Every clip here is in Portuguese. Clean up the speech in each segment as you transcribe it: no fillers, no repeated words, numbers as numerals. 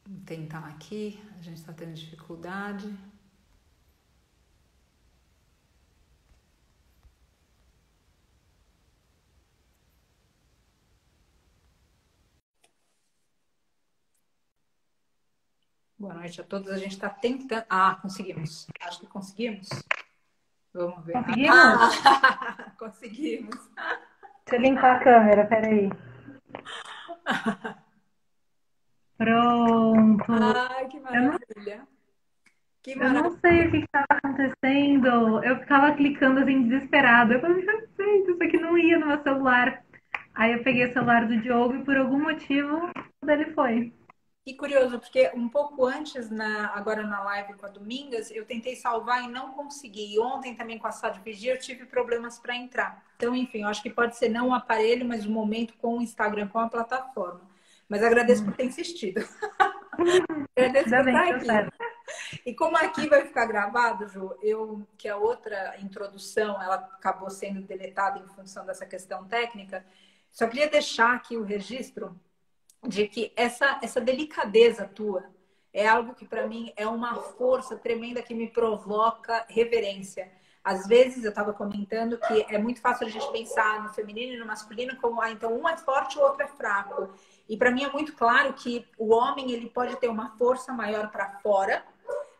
Vou tentar aqui, a gente está tendo dificuldade. Boa noite a todos. A gente está tentando. Ah, conseguimos. Acho que conseguimos. Vamos ver. Conseguimos? Ah, conseguimos. Deixa eu limpar a câmera, peraí. Pronto. Ai, que Eu não, maravilha. Que eu não maravilha. sei o que estava acontecendo. Eu ficava clicando assim, desesperada. Eu falei, gente, isso aqui não ia no meu celular. Aí eu peguei o celular do Diogo e por algum motivo ele foi. Que curioso, porque um pouco antes, agora na live com a Domingas, eu tentei salvar e não consegui. E ontem também com a Sá de Vigia eu tive problemas para entrar. Então, enfim, eu acho que pode ser não o aparelho, mas o momento com o Instagram, com a plataforma. Mas agradeço por ter insistido. Agradeço Ainda por bem estar que deu aqui. certo. E como aqui vai ficar gravado, Ju, que a outra introdução ela acabou sendo deletada em função dessa questão técnica, só queria deixar aqui o registro de que essa delicadeza tua é algo que para mim é uma força tremenda que me provoca reverência. Às vezes eu estava comentando que é muito fácil a gente pensar no feminino e no masculino como então um é forte, o outro é fraco. E para mim é muito claro que o homem ele pode ter uma força maior para fora,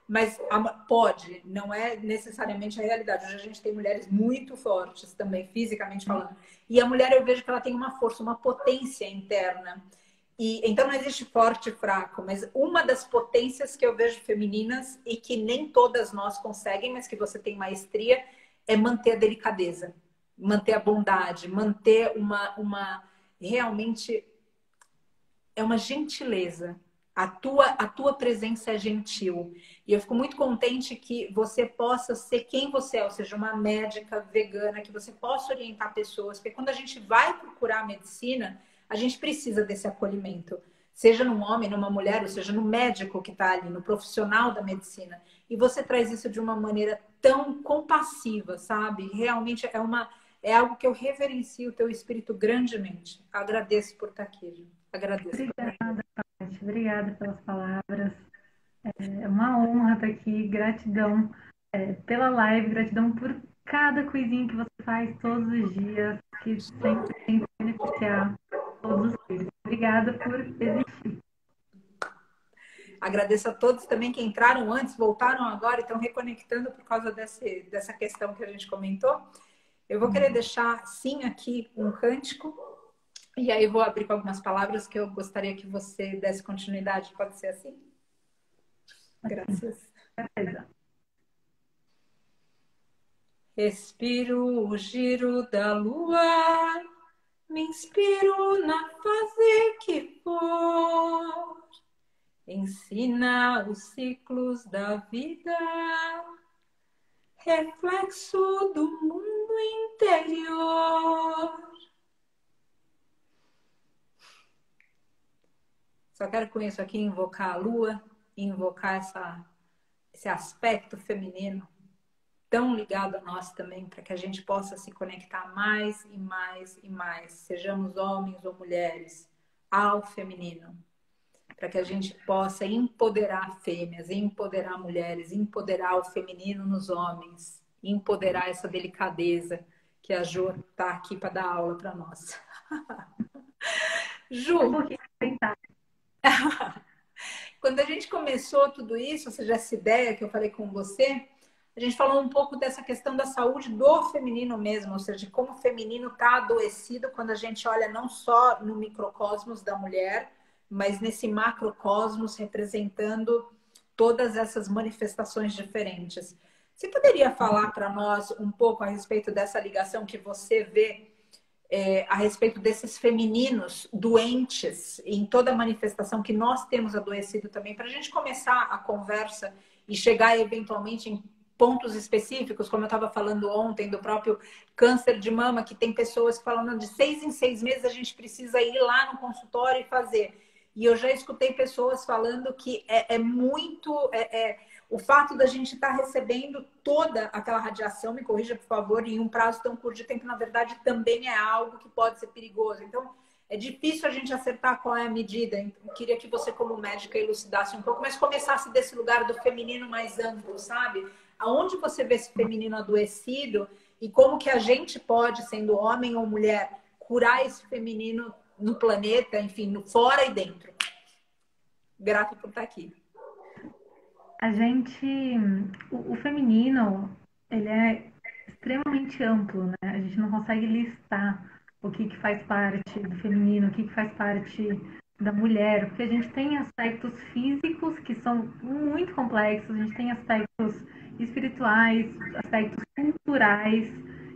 mas pode, não é necessariamente a realidade. Hoje a gente tem mulheres muito fortes também, fisicamente falando. E a mulher eu vejo que ela tem uma força, uma potência interna. E então não existe forte e fraco, mas uma das potências que eu vejo femininas e que nem todas nós conseguem, mas que você tem maestria, é manter a delicadeza, manter a bondade, manter uma realmente é uma gentileza. A tua presença é gentil. E eu fico muito contente que você possa ser quem você é, ou seja, uma médica vegana, que você possa orientar pessoas, porque quando a gente vai procurar a medicina, a gente precisa desse acolhimento. Seja num homem, numa mulher, ou seja, no médico que está ali, no profissional da medicina. E você traz isso de uma maneira tão compassiva, sabe? Realmente é algo que eu reverencio o teu espírito grandemente. Agradeço por estar aqui, Ju. Agradeço por estar aqui. Obrigada, Paty. Obrigada pelas palavras. É uma honra estar aqui. Gratidão pela live, gratidão por cada coisinha que você faz todos os dias, que sempre tem que beneficiar todos os seres. Obrigada por existir. Agradeço a todos também que entraram antes, voltaram agora e estão reconectando por causa dessa questão que a gente comentou. Eu vou querer deixar, sim, aqui um cântico, e aí vou abrir com algumas palavras que eu gostaria que você desse continuidade. Pode ser assim? Assim, Graças. certeza. Respiro o giro da lua, me inspiro na fase que for, ensina os ciclos da vida, reflexo do mundo interior. Só quero com isso aqui invocar a lua, invocar esse aspecto feminino tão ligado a nós também, para que a gente possa se conectar mais e mais e mais, sejamos homens ou mulheres, ao feminino, para que a gente possa empoderar fêmeas, empoderar mulheres, empoderar o feminino nos homens, empoderar essa delicadeza que a Jo está aqui para dar aula para nós. Um Ju, pouquinho de pensar. quando a gente começou tudo isso, ou seja, essa ideia que eu falei com você, a gente falou um pouco dessa questão da saúde do feminino mesmo, ou seja, de como o feminino está adoecido quando a gente olha não só no microcosmos da mulher, mas nesse macrocosmos representando todas essas manifestações diferentes. Você poderia falar para nós um pouco a respeito dessa ligação que você vê a respeito desses femininos doentes em toda a manifestação que nós temos adoecido também, para a gente começar a conversa e chegar eventualmente em pontos específicos, como eu estava falando ontem, do próprio câncer de mama, que tem pessoas falando de 6 em 6 meses a gente precisa ir lá no consultório e fazer. E eu já escutei pessoas falando que é muito. O fato da gente estar recebendo toda aquela radiação, me corrija, por favor, em um prazo tão curto de tempo, na verdade, também é algo que pode ser perigoso. Então, É difícil a gente acertar qual é a medida. Eu queria que você, como médica, elucidasse um pouco, mas começasse desse lugar do feminino mais amplo, sabe? Aonde você vê esse feminino adoecido e como que a gente pode, sendo homem ou mulher, curar esse feminino no planeta, enfim, no fora e dentro. Grata por estar aqui. A gente, o feminino, ele é extremamente amplo, né? A gente não consegue listar o que que faz parte do feminino, o que que faz parte da mulher, porque a gente tem aspectos físicos que são muito complexos, a gente tem aspectos espirituais, aspectos culturais,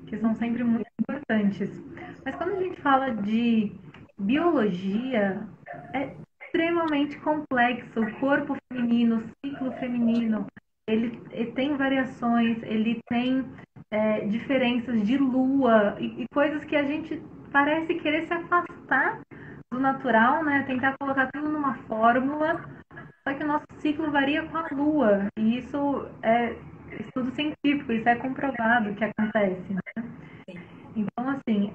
que são sempre muito importantes. Mas quando a gente fala de biologia, é extremamente complexo. O corpo feminino, o ciclo feminino, ele tem variações, ele tem diferenças de lua e coisas que a gente parece querer se afastar do natural, né? Tentar colocar tudo numa fórmula, só que o nosso ciclo varia com a lua e isso é estudo científico, isso é comprovado que acontece, né? Então, assim,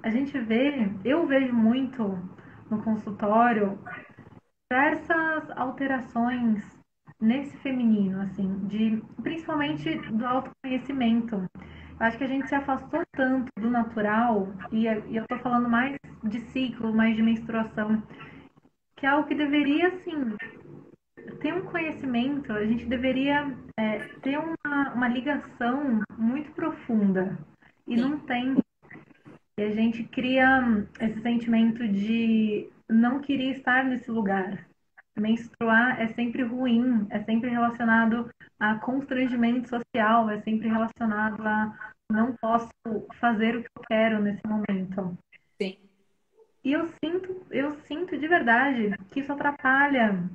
a gente vê, eu vejo muito no consultório diversas alterações nesse feminino, assim, de principalmente do autoconhecimento. Eu acho que a gente se afastou tanto do natural, e eu tô falando mais de ciclo, mais de menstruação, que é algo que deveria, assim, ter um conhecimento, a gente deveria ter uma ligação muito profunda. E Sim. não tem. E a gente cria esse sentimento de não querer estar nesse lugar. Menstruar é sempre ruim, é sempre relacionado a constrangimento social, é sempre relacionado a não posso fazer o que eu quero nesse momento. Sim. E eu sinto de verdade que isso atrapalha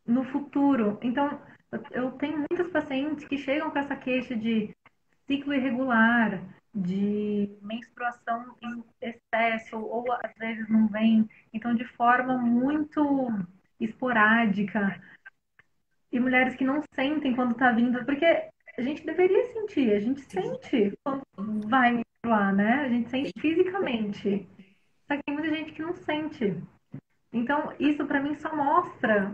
no futuro. Então, eu tenho muitos pacientes que chegam com essa queixa de ciclo irregular, de menstruação em excesso, ou às vezes não vem, então de forma muito esporádica, e mulheres que não sentem quando está vindo, porque a gente deveria sentir, a gente sente quando vai menstruar, né? A gente sente fisicamente, só que tem muita gente que não sente. Então, isso para mim só mostra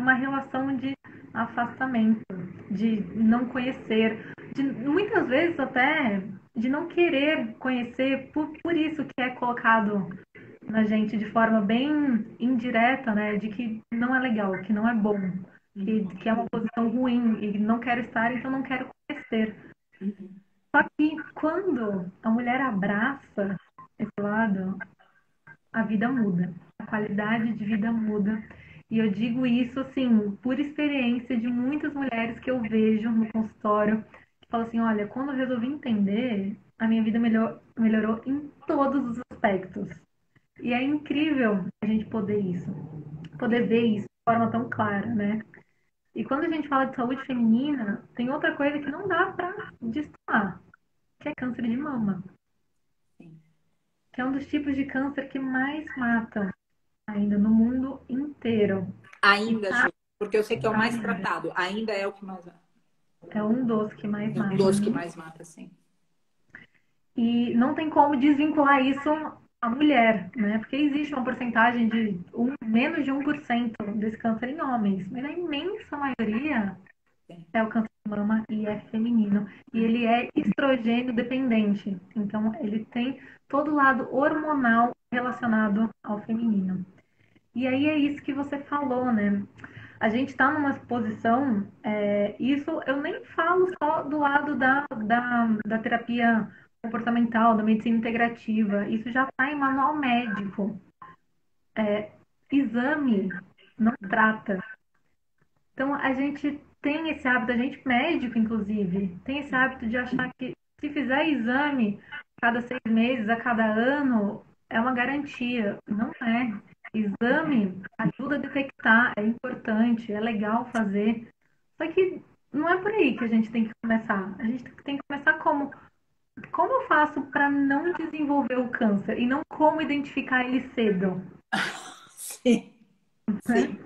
uma relação de afastamento, de não conhecer, de muitas vezes até de não querer conhecer, por isso que é colocado na gente de forma bem indireta, né, de que não é legal, que não é bom, que é uma posição ruim e não quero estar, então não quero conhecer. Só que quando a mulher abraça esse lado, a vida muda, a qualidade de vida muda. E eu digo isso, assim, por experiência de muitas mulheres que eu vejo no consultório, que falam assim, olha, quando eu resolvi entender, a minha vida melhorou em todos os aspectos. E é incrível a gente poder ver isso de forma tão clara, né? E quando a gente fala de saúde feminina, tem outra coisa que não dá para destoar, que é câncer de mama, que é um dos tipos de câncer que mais matam ainda no mundo inteiro. E Ainda, tá Ju, porque eu sei que é o mais ainda. tratado. Ainda é o que mais mata. É um dos que mais É um mata. dos que mais mata, sim. E não tem como desvincular isso à mulher, né? Porque existe uma porcentagem de menos de 1% desse câncer em homens, mas a imensa maioria Sim. é o câncer de mama e é feminino. E ele é estrogênio dependente. Então, ele tem todo o lado hormonal relacionado ao feminino. E aí é isso que você falou, né? A gente está numa posição, isso eu nem falo só do lado da terapia comportamental, da medicina integrativa, isso já está em manual médico. Exame não trata. Então a gente tem esse hábito, a gente médico, inclusive, tem esse hábito de achar que se fizer exame cada 6 meses, a cada ano, é uma garantia. Não é. Exame ajuda a detectar, é importante, é legal fazer. Só que não é por aí que a gente tem que começar. A gente tem que começar como eu faço para não desenvolver o câncer e não como identificar ele cedo, Sim, né? sim,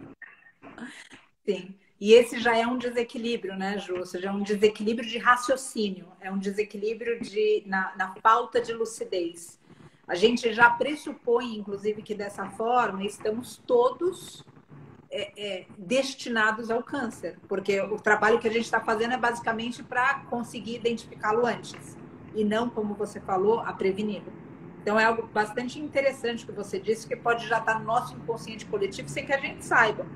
sim. E esse já é um desequilíbrio, né, Ju? Ou seja, é um desequilíbrio de raciocínio, é um desequilíbrio na falta de lucidez. A gente já pressupõe, inclusive, que dessa forma estamos todos destinados ao câncer, porque o trabalho que a gente está fazendo é basicamente para conseguir identificá-lo antes, e não, como você falou, a preveni-lo. Então é algo bastante interessante que você disse, que pode já estar no nosso inconsciente coletivo sem que a gente saiba.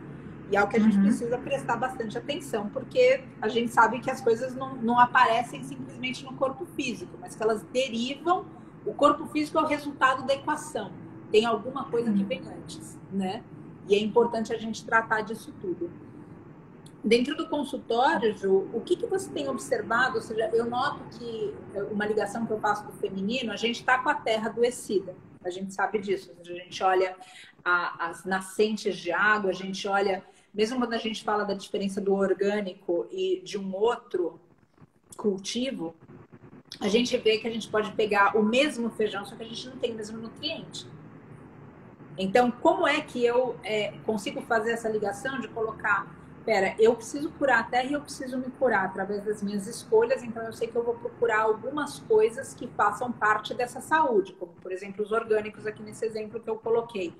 E é algo que a gente precisa prestar bastante atenção, porque a gente sabe que as coisas não aparecem simplesmente no corpo físico, mas que elas derivam. O corpo físico é o resultado da equação. Tem alguma coisa que vem antes, né? E é importante a gente tratar disso tudo. Dentro do consultório, Ju, o que você tem observado? Ou seja, eu noto que uma ligação que eu faço do feminino, a gente está com a terra adoecida. A gente sabe disso. Ou seja, a gente olha as nascentes de água, a gente olha... Mesmo quando a gente fala da diferença do orgânico e de um outro cultivo, a gente vê que a gente pode pegar o mesmo feijão, só que a gente não tem o mesmo nutriente. Então, como é que eu consigo fazer essa ligação de colocar, eu preciso curar a terra e eu preciso me curar através das minhas escolhas, então eu sei que eu vou procurar algumas coisas que façam parte dessa saúde, como, por exemplo, os orgânicos aqui nesse exemplo que eu coloquei.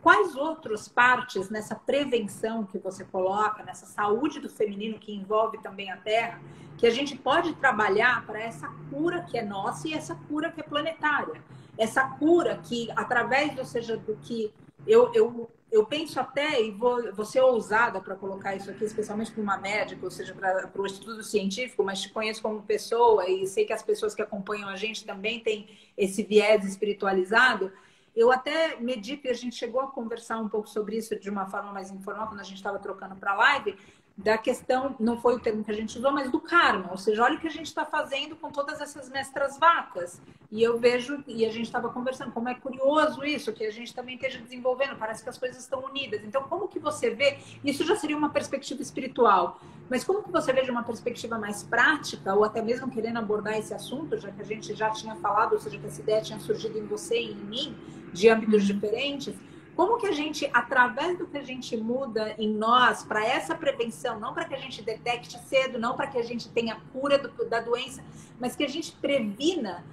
Quais outras partes nessa prevenção que você coloca, nessa saúde do feminino que envolve também a terra, que a gente pode trabalhar para essa cura que é nossa e essa cura que é planetária? Essa cura que, através, ou seja, do que eu penso até, e vou ser ousada para colocar isso aqui, especialmente para uma médica, ou seja, para o estudo científico, mas te conheço como pessoa e sei que as pessoas que acompanham a gente também têm esse viés espiritualizado. Eu até medito, e a gente chegou a conversar um pouco sobre isso de uma forma mais informal, quando a gente estava trocando para a live, da questão, não foi o termo que a gente usou, mas do karma. Ou seja, olha o que a gente está fazendo com todas essas mestras vacas. E eu vejo, e a gente estava conversando, como é curioso isso, que a gente também esteja desenvolvendo, parece que as coisas estão unidas. Então, como que você vê, isso já seria uma perspectiva espiritual, mas como que você vê de uma perspectiva mais prática, ou até mesmo querendo abordar esse assunto, já que a gente já tinha falado, ou seja, que essa ideia tinha surgido em você e em mim, de âmbitos diferentes, como que a gente, através do que a gente muda em nós, para essa prevenção, não para que a gente detecte cedo, não para que a gente tenha cura da doença, mas que a gente previna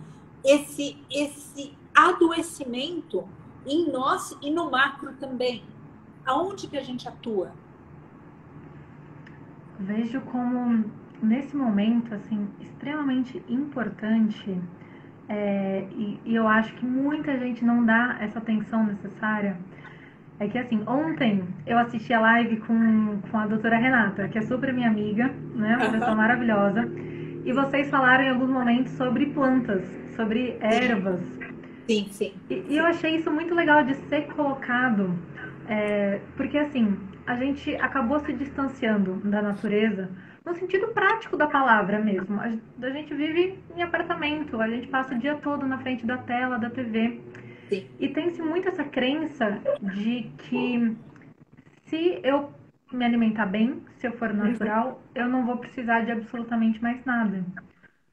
esse adoecimento em nós e no macro também. Aonde que a gente atua? Vejo como, nesse momento, assim, extremamente importante, e eu acho que muita gente não dá essa atenção necessária. É que, assim, ontem eu assisti a live com a doutora Renata, que é super minha amiga, né? Uma pessoa maravilhosa. E vocês falaram em alguns momentos sobre plantas, sobre ervas. Sim, sim. E eu achei isso muito legal de ser colocado, porque, assim, a gente acabou se distanciando da natureza no sentido prático da palavra mesmo. A gente vive em apartamento, a gente passa o dia todo na frente da tela, da TV. Sim. E tem-se muito essa crença de que se eu me alimentar bem, se eu for natural, eu não vou precisar de absolutamente mais nada.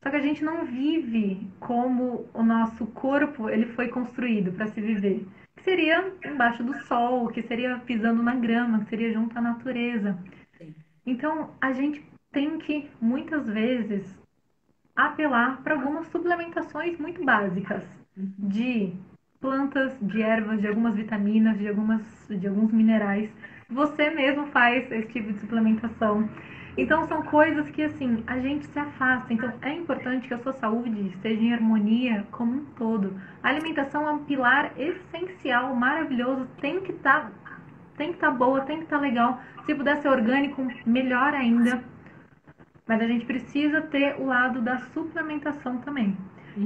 Só que a gente não vive como o nosso corpo ele foi construído para se viver. Que seria embaixo do sol, que seria pisando na grama, que seria junto à natureza. Então, a gente tem que, muitas vezes, apelar para algumas suplementações muito básicas de plantas, de ervas, de algumas vitaminas, de alguns minerais. Você mesmo faz esse tipo de suplementação. Então são coisas que assim a gente se afasta. Então é importante que a sua saúde esteja em harmonia como um todo. A alimentação é um pilar essencial, maravilhoso, tem que estar boa, tem que estar legal. Se puder ser orgânico, melhor ainda. Mas a gente precisa ter o lado da suplementação também.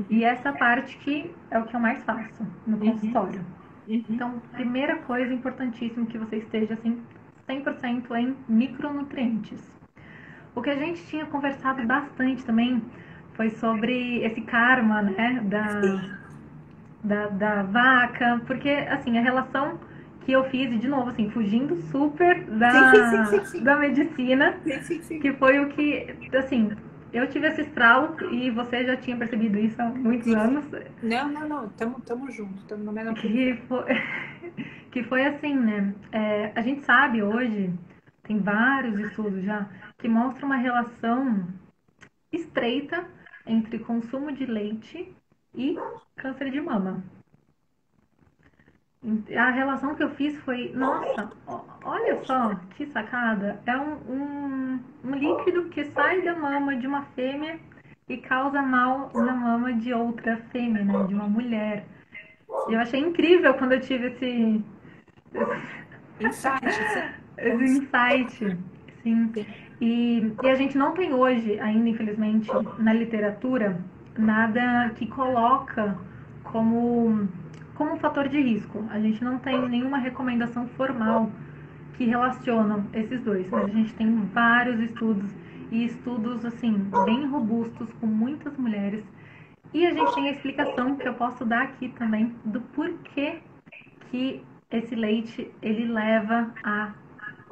E essa parte que é o que eu mais faço no consultório. Então, primeira coisa importantíssima que você esteja assim 100% em micronutrientes. O que a gente tinha conversado bastante também foi sobre esse karma, né, da vaca, porque assim, a relação que eu fiz, e de novo, assim, fugindo super da medicina, que foi o que, assim, eu tive esse estralo e você já tinha percebido isso há muitos anos. Não, tamo junto, estamos no mesmo que foi assim, né? A gente sabe hoje, tem vários estudos já, que mostram uma relação estreita entre consumo de leite e câncer de mama. A relação que eu fiz foi, nossa, olha só que sacada. É um líquido que sai da mama de uma fêmea e causa mal na mama de outra fêmea, né? De uma mulher. E eu achei incrível quando eu tive Insight, sim. esse insight. Sim. Sim. E a gente não tem hoje, ainda infelizmente, na literatura, nada que coloca como um fator de risco. A gente não tem nenhuma recomendação formal que relacionam esses dois, mas a gente tem vários estudos e estudos assim bem robustos com muitas mulheres. E a gente tem a explicação que eu posso dar aqui também do porquê que esse leite ele leva a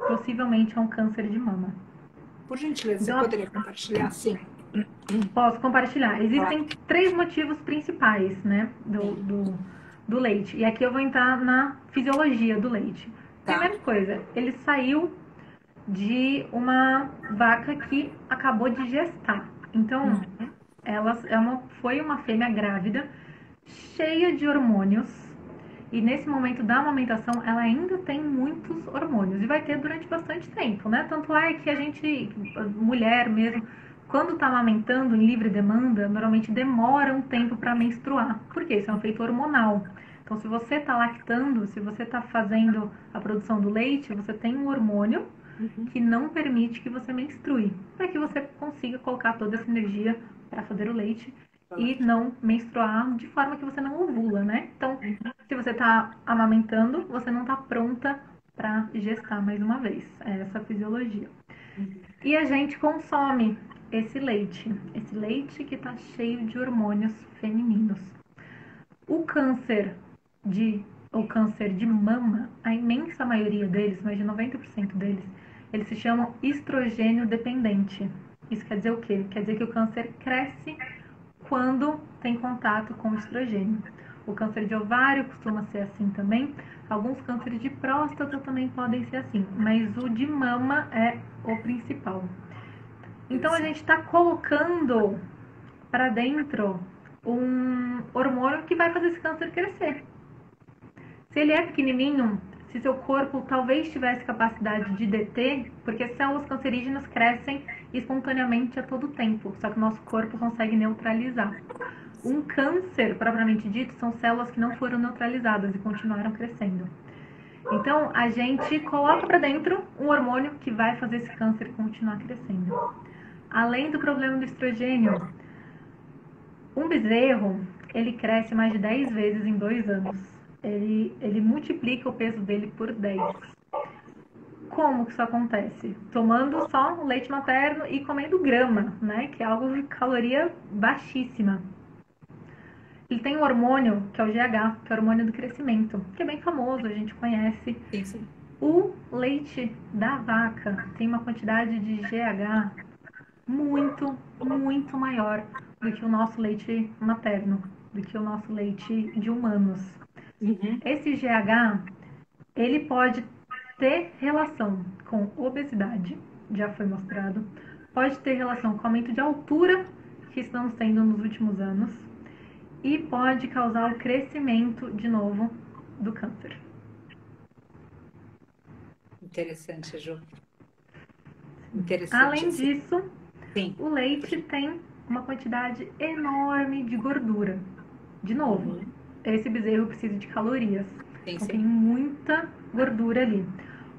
possivelmente a um câncer de mama. Por gentileza, você Então, poderia compartilhar? Sim. posso compartilhar. Claro. Existem três motivos principais, né, do leite. E aqui eu vou entrar na fisiologia do leite. Tá. Primeira coisa, ele saiu de uma vaca que acabou de gestar. Então, foi uma fêmea grávida, cheia de hormônios. E nesse momento da amamentação, ela ainda tem muitos hormônios. E vai ter durante bastante tempo, né? Tanto é que a gente, mulher mesmo, quando está amamentando em livre demanda, normalmente demora um tempo para menstruar. Porque isso é um efeito hormonal. Então, se você está lactando, se você está fazendo a produção do leite, você tem um hormônio que não permite que você menstrue, para que você consiga colocar toda essa energia para fazer o leite e não menstruar de forma que você não ovula, né? Então, se você está amamentando, você não está pronta para gestar mais uma vez. É essa a fisiologia. E a gente consome esse leite que está cheio de hormônios femininos. O câncer de mama, a imensa maioria deles, mais de 90% deles, eles se chamam estrogênio dependente. Isso quer dizer o quê? Quer dizer que o câncer cresce quando tem contato com o estrogênio. O câncer de ovário costuma ser assim também. Alguns cânceres de próstata também podem ser assim, mas o de mama é o principal. Então a gente está colocando para dentro um hormônio que vai fazer esse câncer crescer. Se ele é pequenininho, se seu corpo talvez tivesse capacidade de deter, porque células cancerígenas crescem espontaneamente a todo tempo, só que o nosso corpo consegue neutralizar. Um câncer, propriamente dito, são células que não foram neutralizadas e continuaram crescendo. Então, a gente coloca para dentro um hormônio que vai fazer esse câncer continuar crescendo. Além do problema do estrogênio, um bezerro, ele cresce mais de 10 vezes em 2 anos. Ele multiplica o peso dele por 10. Como que isso acontece? Tomando só o leite materno e comendo grama, né? Que é algo de caloria baixíssima. Ele tem um hormônio, que é o GH, que é o hormônio do crescimento, que é bem famoso, a gente conhece. Sim, sim. O leite da vaca tem uma quantidade de GH muito, muito maior do que o nosso leite materno, do que o nosso leite de humanos. Esse GH, ele pode ter relação com obesidade, já foi mostrado, pode ter relação com aumento de altura que estamos tendo nos últimos anos e pode causar o crescimento de novo do câncer. Interessante, Ju. Interessante. Além disso, sim, o leite tem uma quantidade enorme de gordura. De novo, esse bezerro precisa de calorias. Sim, então sim. tem muita gordura ali.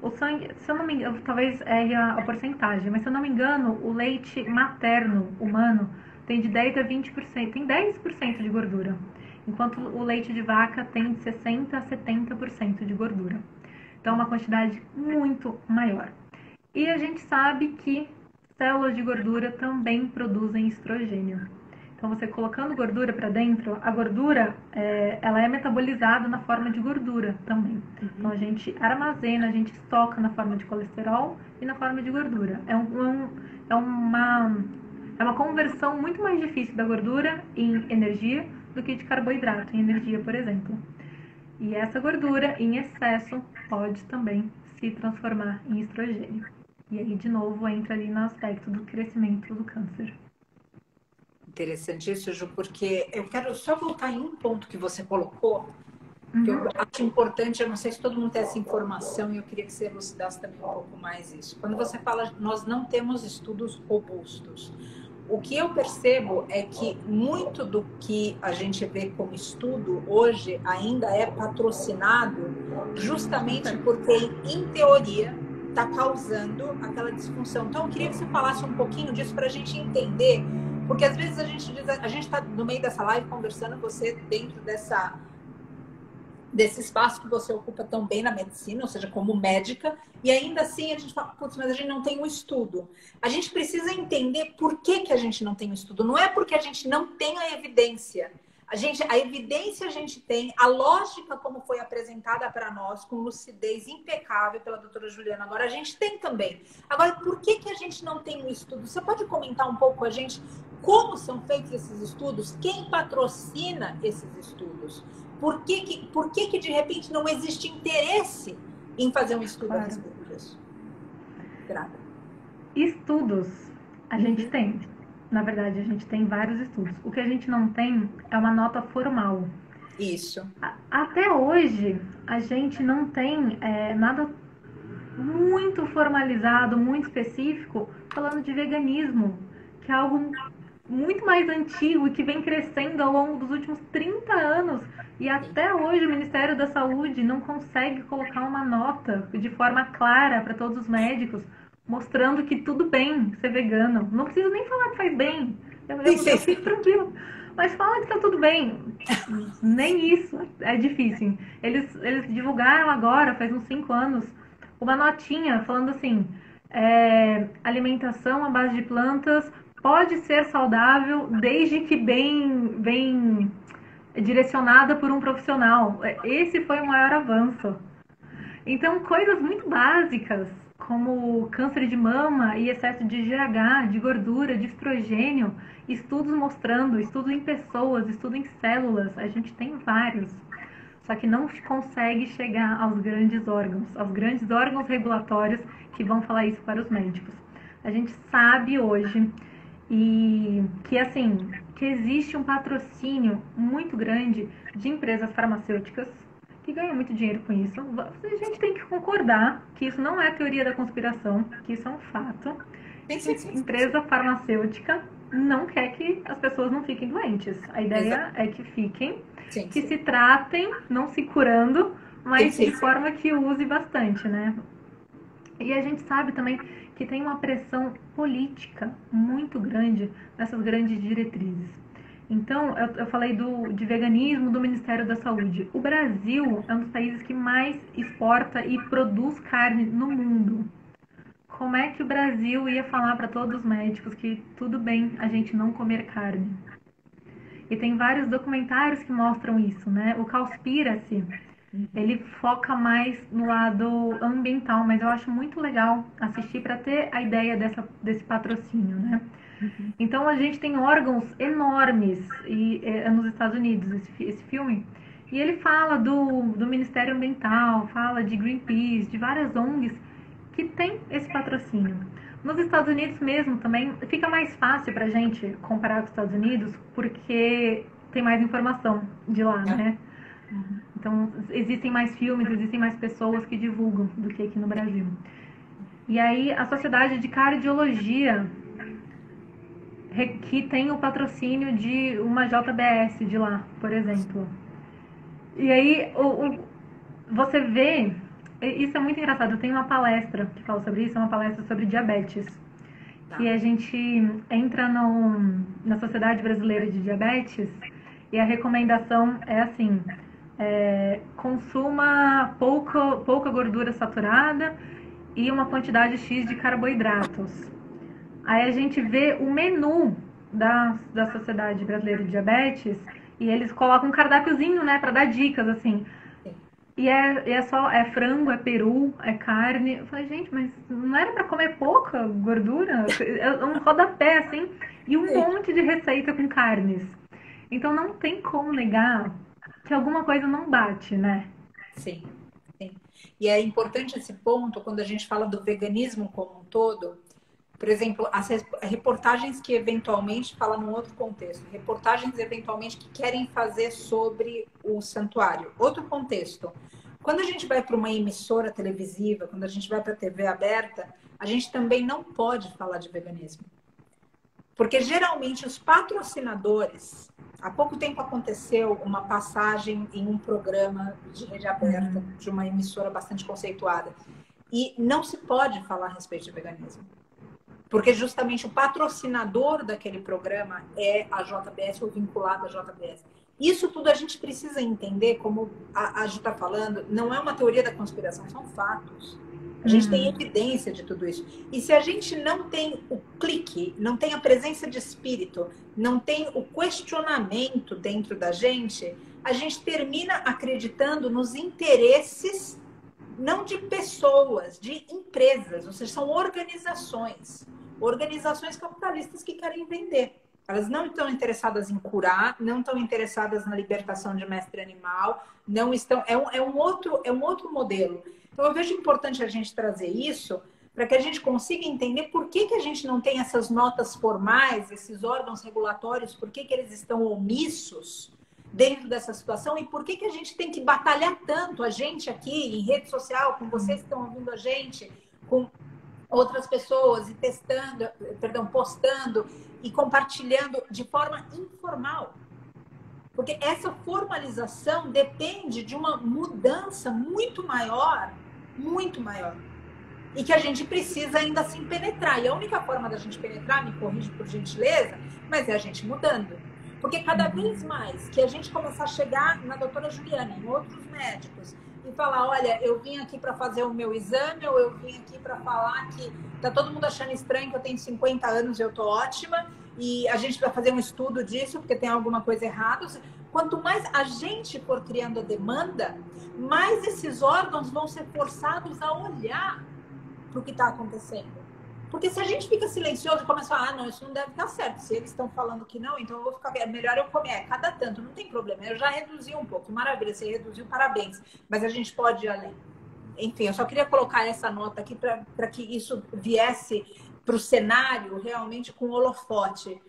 O sangue, se eu não me engano, talvez erre a porcentagem, mas se eu não me engano, o leite materno humano tem de 10 a 20%, tem 10% de gordura, enquanto o leite de vaca tem 60 a 70% de gordura. Então é uma quantidade muito maior. E a gente sabe que células de gordura também produzem estrogênio. Então, você colocando gordura para dentro, a gordura ela é metabolizada na forma de gordura também. Então, a gente armazena, a gente estoca na forma de colesterol e na forma de gordura. É uma conversão muito mais difícil da gordura em energia do que de carboidrato em energia, por exemplo. E essa gordura, em excesso, pode também se transformar em estrogênio. E aí, de novo, entra ali no aspecto do crescimento do câncer. Interessante isso, Ju, porque eu quero só voltar em um ponto que você colocou, que eu acho importante, eu não sei se todo mundo tem essa informação e eu queria que você elucidasse também um pouco mais isso. Quando você fala, nós não temos estudos robustos. O que eu percebo é que muito do que a gente vê como estudo hoje ainda é patrocinado justamente porque, em teoria, está causando aquela disfunção. Então, eu queria que você falasse um pouquinho disso para a gente entender, porque às vezes a gente está no meio dessa live conversando, você dentro desse espaço que você ocupa tão bem na medicina, ou seja, como médica, e ainda assim a gente fala, putz, mas a gente não tem um estudo. A gente precisa entender por que a gente não tem um estudo. Não é porque a gente não tem a evidência. A evidência a gente tem, a lógica como foi apresentada para nós, com lucidez impecável pela doutora Juliana, agora a gente tem também. Agora, por que a gente não tem um estudo? Você pode comentar um pouco com a gente como são feitos esses estudos? Quem patrocina esses estudos? Por que de repente não existe interesse em fazer um estudo a respeito disso? Grata. Estudos a gente tem. Na verdade, a gente tem vários estudos. O que a gente não tem é uma nota formal. Isso. Até hoje, a gente não tem nada muito formalizado, muito específico, falando de veganismo, que é algo muito mais antigo e que vem crescendo ao longo dos últimos 30 anos. E até hoje o Ministério da Saúde não consegue colocar uma nota de forma clara para todos os médicos, mostrando que tudo bem ser vegano. Não preciso nem falar que faz bem. Eu fico tranquilo. Mas fala que tá tudo bem. Nem isso é difícil. Eles divulgaram agora, faz uns 5 anos, uma notinha falando assim, alimentação à base de plantas pode ser saudável desde que bem direcionada por um profissional. Esse foi o maior avanço. Então, coisas muito básicas, como câncer de mama e excesso de GH, de gordura, de estrogênio, estudos mostrando, estudo em pessoas, estudo em células, a gente tem vários. Só que não consegue chegar aos grandes órgãos regulatórios que vão falar isso para os médicos. A gente sabe hoje que existe um patrocínio muito grande de empresas farmacêuticas que ganham muito dinheiro com isso. A gente tem que concordar que isso não é teoria da conspiração, que isso é um fato. Empresa farmacêutica não quer que as pessoas não fiquem doentes. A ideia é que fiquem, que se tratem, não se curando, mas de forma que use bastante, né? E a gente sabe também que tem uma pressão política muito grande nessas grandes diretrizes. Então, eu falei de veganismo do Ministério da Saúde. O Brasil é um dos países que mais exporta e produz carne no mundo. Como é que o Brasil ia falar para todos os médicos que tudo bem a gente não comer carne? E tem vários documentários que mostram isso, né? O Cowspiracy, ele foca mais no lado ambiental, mas eu acho muito legal assistir para ter a ideia desse patrocínio, né? Então a gente tem órgãos enormes nos Estados Unidos, esse filme, e ele fala do Ministério Ambiental, fala de Greenpeace, de várias ONGs que tem esse patrocínio. Nos Estados Unidos mesmo também fica mais fácil pra gente comparar com os Estados Unidos porque tem mais informação de lá, né? Então existem mais filmes, existem mais pessoas que divulgam do que aqui no Brasil. E aí a Sociedade de Cardiologia, que tem o patrocínio de uma JBS de lá, por exemplo. E aí você vê, isso é muito engraçado, eu tenho uma palestra que fala sobre isso, é uma palestra sobre diabetes. E a gente entra na Sociedade Brasileira de Diabetes e a recomendação é assim, consuma pouca gordura saturada e uma quantidade X de carboidratos. Aí a gente vê o menu da Sociedade Brasileira de Diabetes e eles colocam um cardápiozinho, né, para dar dicas, assim. E é frango, é peru, é carne. Eu falei, gente, mas não era para comer pouca gordura? É um rodapé, assim, e um monte de receita com carnes. Então não tem como negar que alguma coisa não bate, né? Sim. E é importante esse ponto quando a gente fala do veganismo como um todo, Por exemplo, as reportagens que eventualmente, fala num outro contexto, reportagens eventualmente que querem fazer sobre o santuário. Outro contexto. Quando a gente vai para uma emissora televisiva, quando a gente vai para a TV aberta, a gente também não pode falar de veganismo. Porque geralmente os patrocinadores, há pouco tempo aconteceu uma passagem em um programa de rede aberta, de uma emissora bastante conceituada, e não se pode falar a respeito de veganismo. Porque justamente o patrocinador daquele programa é a JBS ou vinculado à JBS. Isso tudo a gente precisa entender, como a Ju está falando, não é uma teoria da conspiração, são fatos. A gente tem evidência de tudo isso. E se a gente não tem o clique, não tem a presença de espírito, não tem o questionamento dentro da gente, a gente termina acreditando nos interesses, não de pessoas, de empresas, ou seja, são organizações capitalistas que querem vender. Elas não estão interessadas em curar, não estão interessadas na libertação de mestre animal, não estão. É um outro modelo. Então, eu vejo importante a gente trazer isso para que a gente consiga entender por que a gente não tem essas notas formais, esses órgãos regulatórios, por que eles estão omissos dentro dessa situação e por que a gente tem que batalhar tanto, a gente aqui em rede social, com vocês que estão ouvindo a gente, com outras pessoas e postando e compartilhando de forma informal. Porque essa formalização depende de uma mudança muito maior, e que a gente precisa ainda assim penetrar. E a única forma da gente penetrar, me corrige por gentileza, mas é a gente mudando. Porque cada vez mais que a gente começar a chegar na doutora Juliana, em outros médicos, e falar, olha, eu vim aqui para fazer o meu exame, ou eu vim aqui para falar que tá todo mundo achando estranho que eu tenho 50 anos e eu tô ótima, e a gente vai fazer um estudo disso, porque tem alguma coisa errada. Quanto mais a gente for criando a demanda, mais esses órgãos vão ser forçados a olhar para o que está acontecendo. Porque se a gente fica silencioso e começa a falar, não, isso não deve estar certo. Se eles estão falando que não, então eu vou ficar melhor eu comer. Cada tanto, não tem problema. Eu já reduzi um pouco. Maravilha, você reduziu, parabéns. Mas a gente pode ir além. Enfim, eu só queria colocar essa nota aqui para que isso viesse para o cenário realmente com holofote.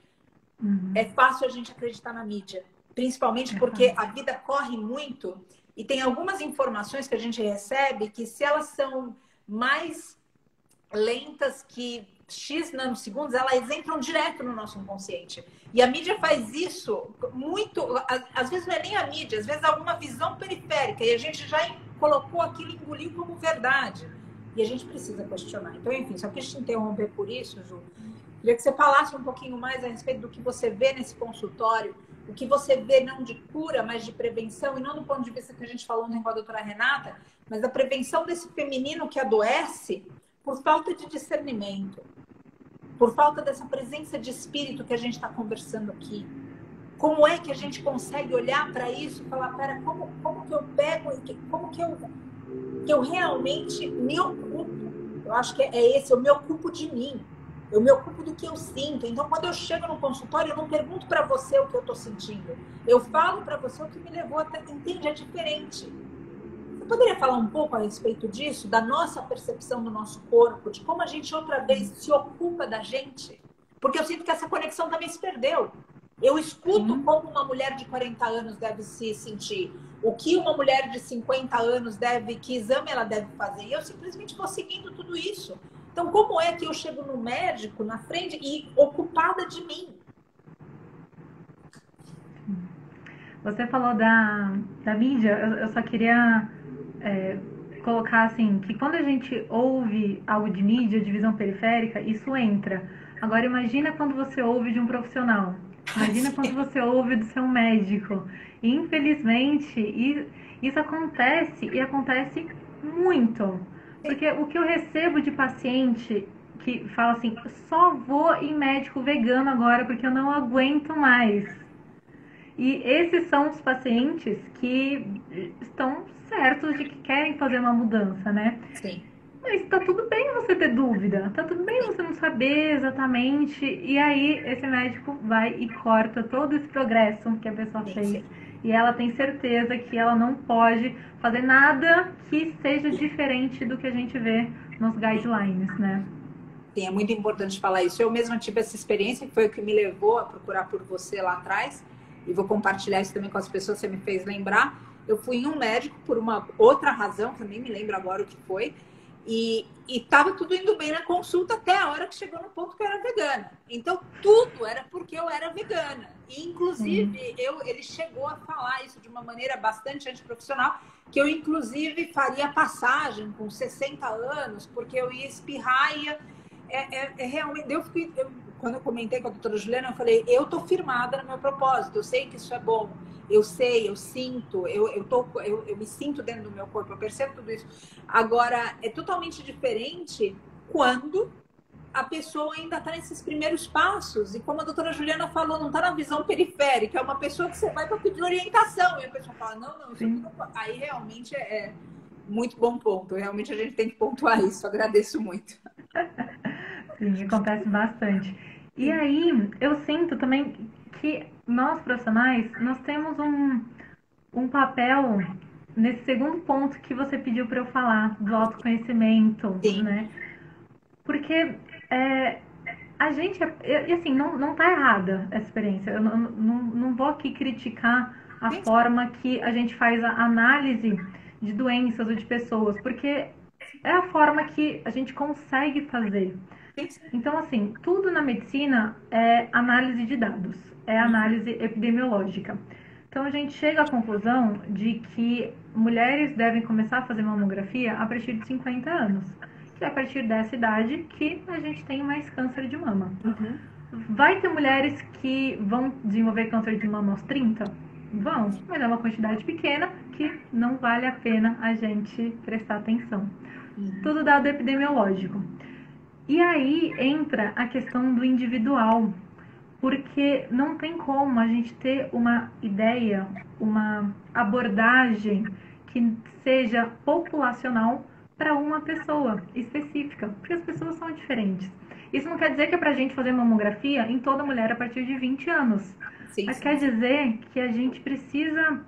É fácil a gente acreditar na mídia. Principalmente porque a vida corre muito e tem algumas informações que a gente recebe que se elas são mais lentas que X nanosegundos, elas entram direto no nosso inconsciente. E a mídia faz isso muito, às vezes não é nem a mídia, às vezes é alguma visão periférica, e a gente já colocou aquilo, engoliu como verdade. E a gente precisa questionar. Então, enfim, só quis te interromper por isso, Ju. Queria que você falasse um pouquinho mais a respeito do que você vê nesse consultório, o que você vê não de cura, mas de prevenção, e não do ponto de vista que a gente falou com a doutora Renata, mas da prevenção desse feminino que adoece por falta de discernimento, por falta dessa presença de espírito que a gente está conversando aqui. Como é que a gente consegue olhar para isso e falar, pera, como que eu pego, como que eu realmente me ocupo? Eu acho que é esse, eu me ocupo de mim. Eu me ocupo do que eu sinto. Então, quando eu chego no consultório, eu não pergunto para você o que eu estou sentindo. Eu falo para você o que me levou até... Entende? É diferente. Você poderia falar um pouco a respeito disso, da nossa percepção do nosso corpo, de como a gente outra vez se ocupa da gente? Porque eu sinto que essa conexão também se perdeu. Eu escuto como uma mulher de 40 anos deve se sentir, o que uma mulher de 50 anos deve, que exame ela deve fazer. E eu simplesmente vou seguindo tudo isso. Então, como é que eu chego no médico, na frente, e ocupada de mim? Você falou da mídia, eu só queria colocar assim, que quando a gente ouve algo de mídia, de visão periférica, isso entra. Agora, imagina quando você ouve de um profissional. Imagina quando você ouve do seu médico. E, infelizmente, isso acontece, e acontece muito. Porque o que eu recebo de paciente que fala assim, só vou em médico vegano agora porque eu não aguento mais. E esses são os pacientes que estão certos de que querem fazer uma mudança, né? Sim. Mas tá tudo bem você ter dúvida, tá tudo bem você não saber exatamente. E aí esse médico vai e corta todo esse progresso que a pessoa fez. E ela tem certeza que ela não pode fazer nada que seja diferente do que a gente vê nos guidelines, né? Sim, é muito importante falar isso. Eu mesma tive essa experiência, que foi o que me levou a procurar por você lá atrás, e vou compartilhar isso também com as pessoas, você me fez lembrar. Eu fui em um médico por uma outra razão, que eu nem me lembro agora o que foi, e estava tudo indo bem na consulta até a hora que chegou no ponto que eu era vegana. Então, tudo era porque eu era vegana. E, inclusive, ele chegou a falar isso de uma maneira bastante antiprofissional, que eu, inclusive, faria passagem com 60 anos, porque eu ia espirrar e ia... realmente... quando eu comentei com a doutora Juliana, eu falei, eu tô firmada no meu propósito, eu sei que isso é bom. Eu sei, eu sinto, eu me sinto dentro do meu corpo, eu percebo tudo isso. Agora, é totalmente diferente quando a pessoa ainda está nesses primeiros passos. E como a doutora Juliana falou, não está na visão periférica, é uma pessoa que você vai para pedir orientação. E a pessoa fala, não, isso aqui não pode. Aí realmente é muito bom ponto. Realmente a gente tem que pontuar isso. Agradeço muito. Sim, acontece bastante. E aí, eu sinto também que nós profissionais, nós temos um papel nesse segundo ponto que você pediu para eu falar, do autoconhecimento, Sim. né? Porque a gente, e assim, não tá errada essa experiência. Eu não vou aqui criticar a forma que a gente faz a análise de doenças ou de pessoas, porque é a forma que a gente consegue fazer. Então, assim, tudo na medicina é análise de dados, é análise epidemiológica. Então, a gente chega à conclusão de que mulheres devem começar a fazer mamografia a partir de 50 anos, que é a partir dessa idade que a gente tem mais câncer de mama. Vai ter mulheres que vão desenvolver câncer de mama aos 30? Vão, mas é uma quantidade pequena que não vale a pena a gente prestar atenção. Tudo dado epidemiológico. E aí entra a questão do individual, porque não tem como a gente ter uma ideia, uma abordagem que seja populacional para uma pessoa específica, porque as pessoas são diferentes. Isso não quer dizer que é para a gente fazer mamografia em toda mulher a partir de 20 anos, mas quer dizer que a gente precisa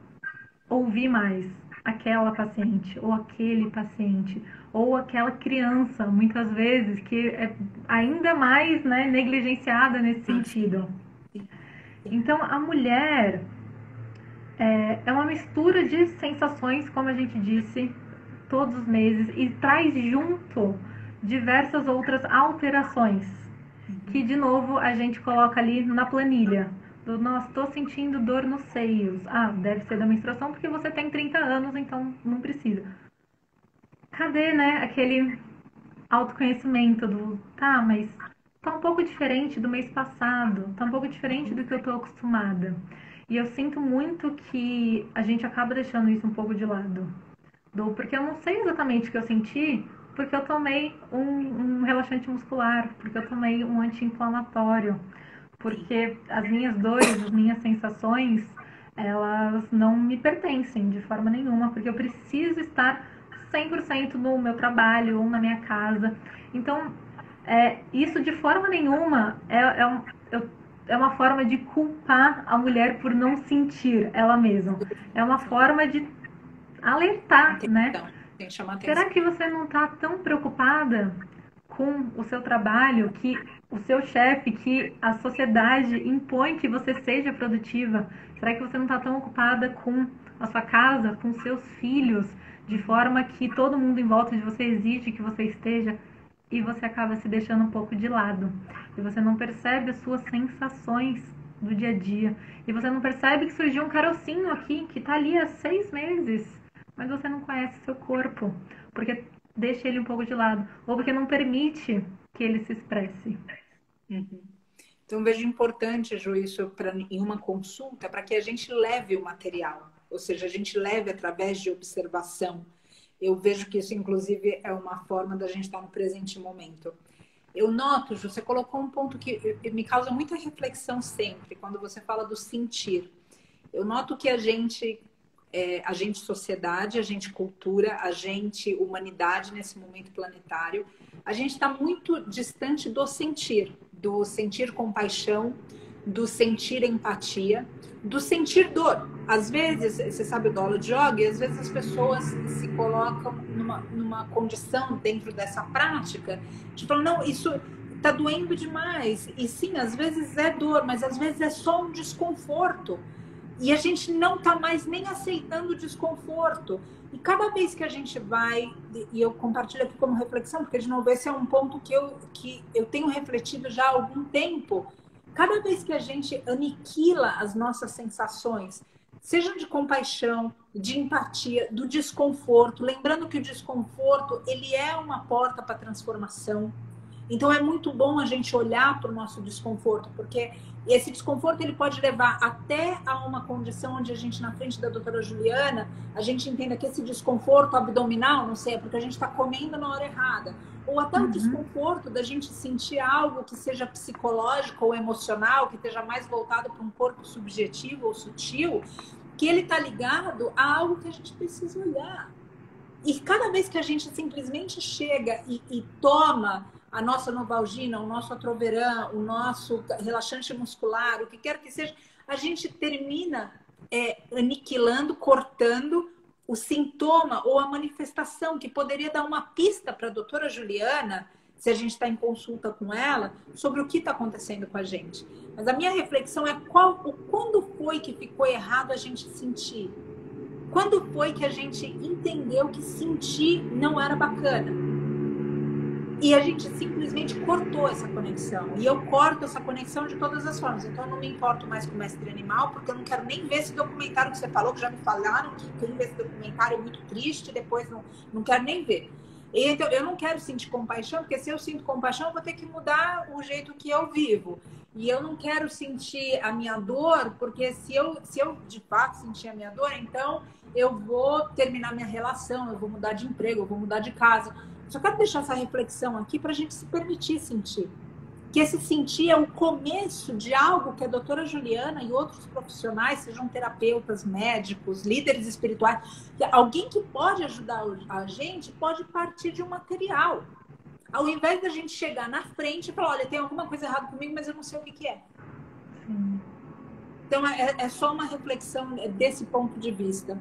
ouvir mais aquela paciente, ou aquele paciente, ou aquela criança, muitas vezes, que é ainda mais, né, negligenciada nesse sentido. Então, a mulher é uma mistura de sensações, como a gente disse, todos os meses, e traz junto diversas outras alterações, que, de novo, a gente coloca ali na planilha. Nossa, estou sentindo dor nos seios. Ah, deve ser da menstruação porque você tem 30 anos, então não precisa. Cadê, né, aquele autoconhecimento do... Tá, mas tá um pouco diferente do mês passado. Tá um pouco diferente do que eu tô acostumada. E eu sinto muito que a gente acaba deixando isso um pouco de lado. Porque eu não sei exatamente o que eu senti, porque eu tomei um relaxante muscular, porque eu tomei um anti-inflamatório. Porque as minhas dores, as minhas sensações, elas não me pertencem de forma nenhuma, porque eu preciso estar 100% no meu trabalho ou na minha casa. Então, isso de forma nenhuma é uma forma de culpar a mulher por não sentir ela mesma. É uma forma de alertar, né? Tem que chamar atenção. Será que você não está tão preocupada com o seu trabalho, que o seu chefe, que a sociedade impõe que você seja produtiva? Será que você não está tão ocupada com a sua casa, com seus filhos, de forma que todo mundo em volta de você exige que você esteja, e você acaba se deixando um pouco de lado? E você não percebe as suas sensações do dia a dia. E você não percebe que surgiu um carocinho aqui, que está ali há 6 meses, mas você não conhece seu corpo, porque deixa ele um pouco de lado, ou porque não permite que ele se expresse. Então, vejo importante, Ju, isso em uma consulta, para que a gente leve o material, ou seja, a gente leve através de observação. Eu vejo que isso, inclusive, é uma forma da gente estar no presente momento. Eu noto, Ju, você colocou um ponto que me causa muita reflexão sempre, quando você fala do sentir. Eu noto que a gente sociedade, a gente cultura, a gente humanidade nesse momento planetário, a gente está muito distante do sentir compaixão, do sentir empatia, do sentir dor. Às vezes, você sabe o dolo de yoga, e às vezes as pessoas se colocam numa condição dentro dessa prática de falar, não, isso tá doendo demais. E sim, às vezes é dor, mas às vezes é só um desconforto. E a gente não tá mais nem aceitando o desconforto. E cada vez que a gente vai, e eu compartilho aqui como reflexão, porque de novo esse é um ponto que eu tenho refletido já há algum tempo, cada vez que a gente aniquila as nossas sensações, seja de compaixão, de empatia, do desconforto, lembrando que o desconforto, ele é uma porta para transformação. Então é muito bom a gente olhar para o nosso desconforto, porque esse desconforto ele pode levar até a uma condição onde a gente, na frente da doutora Juliana, a gente entenda que esse desconforto abdominal, não sei, é porque a gente está comendo na hora errada. Ou até o desconforto da gente sentir algo que seja psicológico ou emocional, que esteja mais voltado para um corpo subjetivo ou sutil, que ele está ligado a algo que a gente precisa olhar. E cada vez que a gente simplesmente chega e toma a nossa Novalgina, o nosso Atroveran, o nosso relaxante muscular, o que quer que seja, a gente termina aniquilando, cortando o sintoma ou a manifestação que poderia dar uma pista para a doutora Juliana, se a gente está em consulta com ela, sobre o que está acontecendo com a gente. Mas a minha reflexão é quando foi que ficou errado a gente sentir? Quando foi que a gente entendeu que sentir não era bacana? E a gente simplesmente cortou essa conexão. E eu corto essa conexão de todas as formas. Então eu não me importo mais com o mestre animal, porque eu não quero nem ver esse documentário que você falou, que já me falaram que quem vê esse documentário é muito triste, depois não quero nem ver. Então eu não quero sentir compaixão, porque se eu sinto compaixão, eu vou ter que mudar o jeito que eu vivo. E eu não quero sentir a minha dor, porque se eu de fato sentir a minha dor, então eu vou terminar minha relação, eu vou mudar de emprego, eu vou mudar de casa. Só quero deixar essa reflexão aqui para a gente se permitir sentir. Que esse sentir é o começo de algo que a doutora Juliana e outros profissionais, sejam terapeutas, médicos, líderes espirituais, alguém que pode ajudar a gente, pode partir de um material. Ao invés da gente chegar na frente e falar, olha, tem alguma coisa errada comigo, mas eu não sei o que é. Então, é só uma reflexão desse ponto de vista.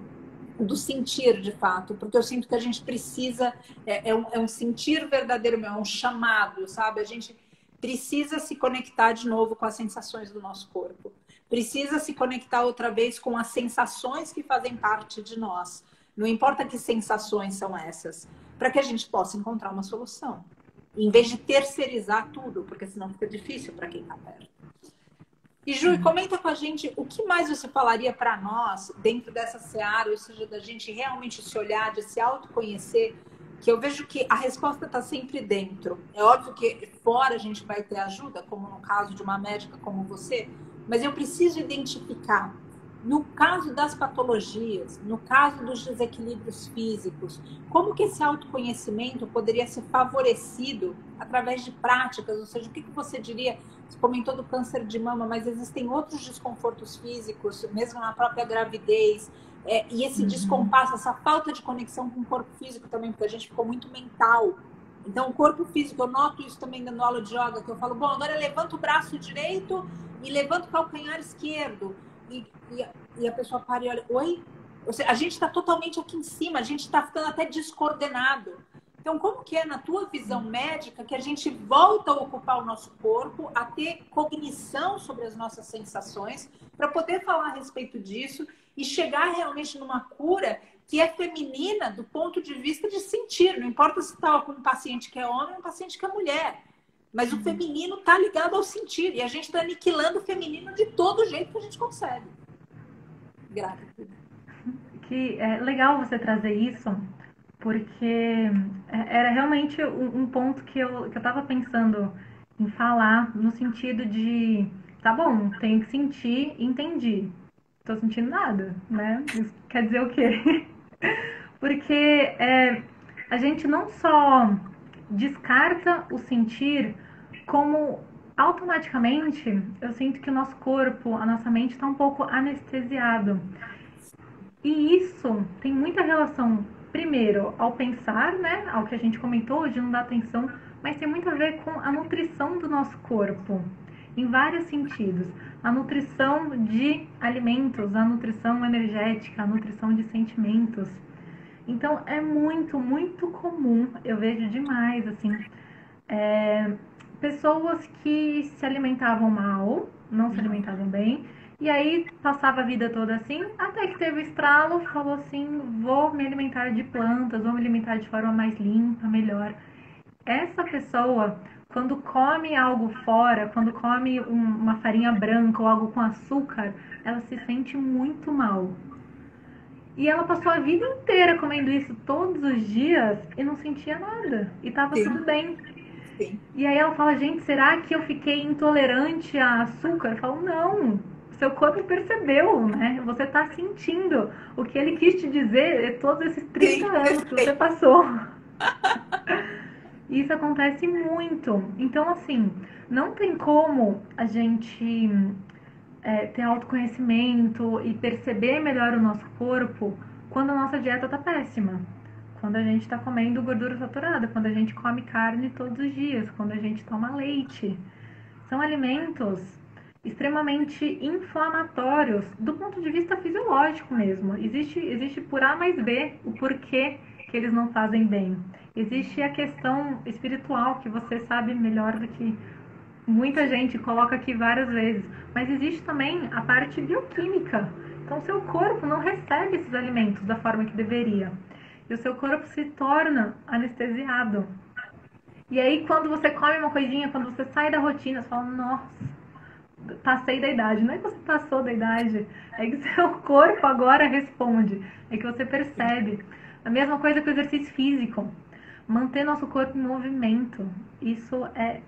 Do sentir, de fato, porque eu sinto que a gente precisa, é um sentir verdadeiro, é um chamado, sabe? A gente precisa se conectar de novo com as sensações do nosso corpo. Precisa se conectar outra vez com as sensações que fazem parte de nós. Não importa que sensações são essas, para que a gente possa encontrar uma solução. Em vez de terceirizar tudo, porque senão fica difícil para quem está perto. E Ju, comenta com a gente o que mais você falaria para nós dentro dessa seara, ou seja, da gente realmente se olhar, de se autoconhecer, que eu vejo que a resposta está sempre dentro. É óbvio que fora a gente vai ter ajuda, como no caso de uma médica como você, mas eu preciso identificar, no caso das patologias, no caso dos desequilíbrios físicos, como que esse autoconhecimento poderia ser favorecido através de práticas, ou seja, o que você diria? Você comentou do câncer de mama, mas existem outros desconfortos físicos, mesmo na própria gravidez, e esse descompasso, essa falta de conexão com o corpo físico também, porque a gente ficou muito mental. Então, o corpo físico, eu noto isso também dando aula de yoga, que eu falo, bom, agora levanta o braço direito e levanta o calcanhar esquerdo. E a pessoa para e olha, oi? Ou seja, a gente está totalmente aqui em cima, a gente está ficando até descoordenado. Então, como que é na tua visão médica que a gente volta a ocupar o nosso corpo, a ter cognição sobre as nossas sensações, para poder falar a respeito disso e chegar realmente numa cura que é feminina do ponto de vista de sentir. Não importa se está com um paciente que é homem ou um paciente que é mulher. Mas o feminino está ligado ao sentir. E a gente está aniquilando o feminino de todo jeito que a gente consegue. Grata. Que é legal você trazer isso, porque era realmente um ponto que eu estava pensando em falar, no sentido de, tá bom, tenho que sentir, entendi. Tô sentindo nada, né? Isso quer dizer o quê? Porque a gente não só descarta o sentir, como automaticamente eu sinto que o nosso corpo, a nossa mente está um pouco anestesiado. E isso tem muita relação, primeiro, ao pensar, né? Ao que a gente comentou, de não dar atenção, mas tem muito a ver com a nutrição do nosso corpo, em vários sentidos. A nutrição de alimentos, a nutrição energética, a nutrição de sentimentos. Então é muito, muito comum, eu vejo demais, assim, é, pessoas que se alimentavam mal, não se alimentavam bem, e aí passava a vida toda assim, até que teve o estralo, falou assim, vou me alimentar de plantas, vou me alimentar de forma mais limpa, melhor. Essa pessoa, quando come algo fora, quando come uma farinha branca ou algo com açúcar, ela se sente muito mal. E ela passou a vida inteira comendo isso todos os dias e não sentia nada. E tava tudo Sim, bem. sim. E aí ela fala, gente, será que eu fiquei intolerante a açúcar? Eu falo, não. Seu corpo percebeu, né? Você tá sentindo. O que ele quis te dizer é todos esses 30 Sim, anos que você passou. E isso acontece muito. Então, assim, não tem como a gente ter autoconhecimento e perceber melhor o nosso corpo quando a nossa dieta tá péssima. Quando a gente está comendo gordura saturada, quando a gente come carne todos os dias, quando a gente toma leite. São alimentos extremamente inflamatórios do ponto de vista fisiológico mesmo. Existe por A mais B o porquê que eles não fazem bem. Existe a questão espiritual que você sabe melhor do que muita gente coloca aqui várias vezes, mas existe também a parte bioquímica. Então, seu corpo não recebe esses alimentos da forma que deveria. E o seu corpo se torna anestesiado. E aí, quando você come uma coisinha, quando você sai da rotina, você fala, nossa, passei da idade. Não é que você passou da idade, é que seu corpo agora responde. É que você percebe. A mesma coisa que o exercício físico. Manter nosso corpo em movimento. Isso é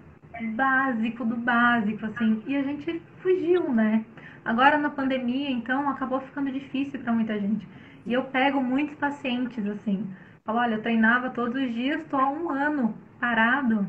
básico do básico, assim. E a gente fugiu, né? Agora na pandemia, então, acabou ficando difícil para muita gente. E eu pego muitos pacientes, assim. Falo, olha, eu treinava todos os dias, tô há um ano parado.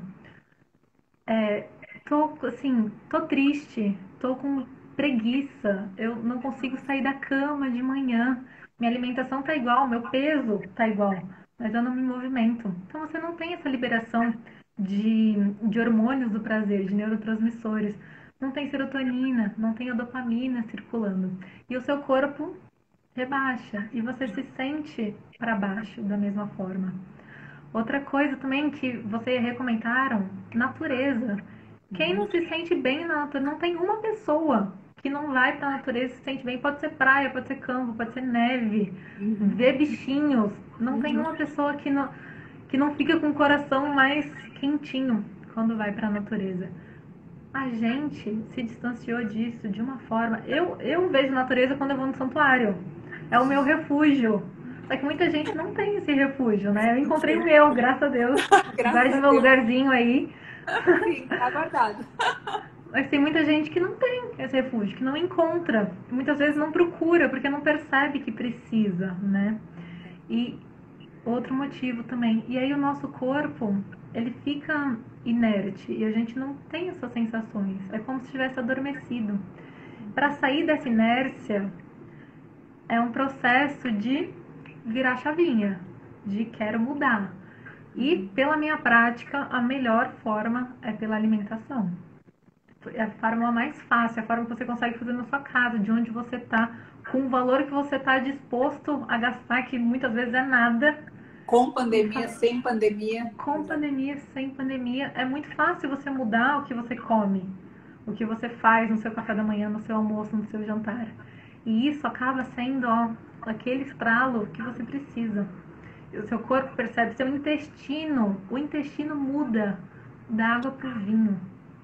Tô, assim, tô triste, tô com preguiça, eu não consigo sair da cama de manhã. Minha alimentação tá igual, meu peso tá igual, mas eu não me movimento. Então você não tem essa liberação de hormônios do prazer, de neurotransmissores. Não tem serotonina, não tem a dopamina circulando. E o seu corpo rebaixa e você se sente para baixo da mesma forma. Outra coisa também que vocês recomendaram, natureza. Quem não se sente bem na natureza, não tem uma pessoa que não vai para a natureza e se sente bem. Pode ser praia, pode ser campo, pode ser neve, ver bichinhos. Não tem uma pessoa que não fica com o coração mais quentinho quando vai para a natureza. A gente se distanciou disso de uma forma. Eu vejo natureza quando eu vou no santuário. É o meu refúgio. Só que muita gente não tem esse refúgio, né? Eu encontrei o meu, graças a Deus. Graças Guarde a meu Deus. lugarzinho aí. Sim, tá guardado. Mas tem muita gente que não tem esse refúgio, que não encontra. Muitas vezes não procura, porque não percebe que precisa, né? E outro motivo também. E aí o nosso corpo, ele fica inerte e a gente não tem essas sensações. É como se estivesse adormecido. Para sair dessa inércia é um processo de virar chavinha, de quero mudar. E pela minha prática, a melhor forma é pela alimentação. É a forma mais fácil, a forma que você consegue fazer na sua casa, de onde você está, com o valor que você está disposto a gastar, que muitas vezes é nada. Com pandemia, sem pandemia. Com pandemia, sem pandemia, é muito fácil você mudar o que você come, o que você faz no seu café da manhã, no seu almoço, no seu jantar. E isso acaba sendo aquele estralo que você precisa. O seu corpo percebe, o intestino muda da água para o vinho.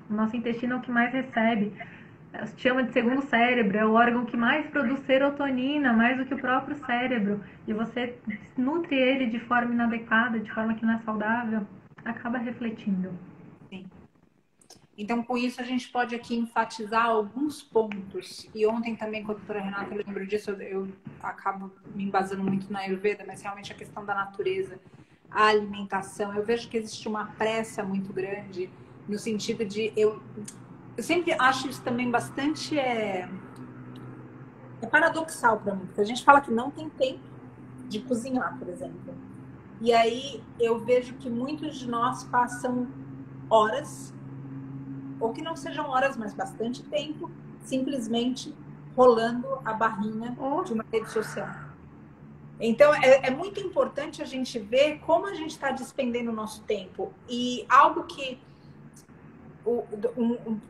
O nosso intestino é o que mais recebe. Se chama de segundo cérebro, é o órgão que mais produz serotonina, mais do que o próprio cérebro. E você nutre ele de forma inadequada, de forma que não é saudável, acaba refletindo. Sim. Então, com isso, a gente pode aqui enfatizar alguns pontos. E ontem também, com a doutora Renata, eu lembro disso, eu acabo me embasando muito na Ayurveda, mas realmente a questão da natureza, a alimentação. Eu vejo que existe uma pressa muito grande, no sentido de... Eu sempre acho isso também bastante... É paradoxal para mim, porque a gente fala que não tem tempo de cozinhar, por exemplo. E aí eu vejo que muitos de nós passam horas, ou que não sejam horas, mas bastante tempo, simplesmente rolando a barrinha de uma rede social. Então, é muito importante a gente ver como a gente está despendendo o nosso tempo. E algo que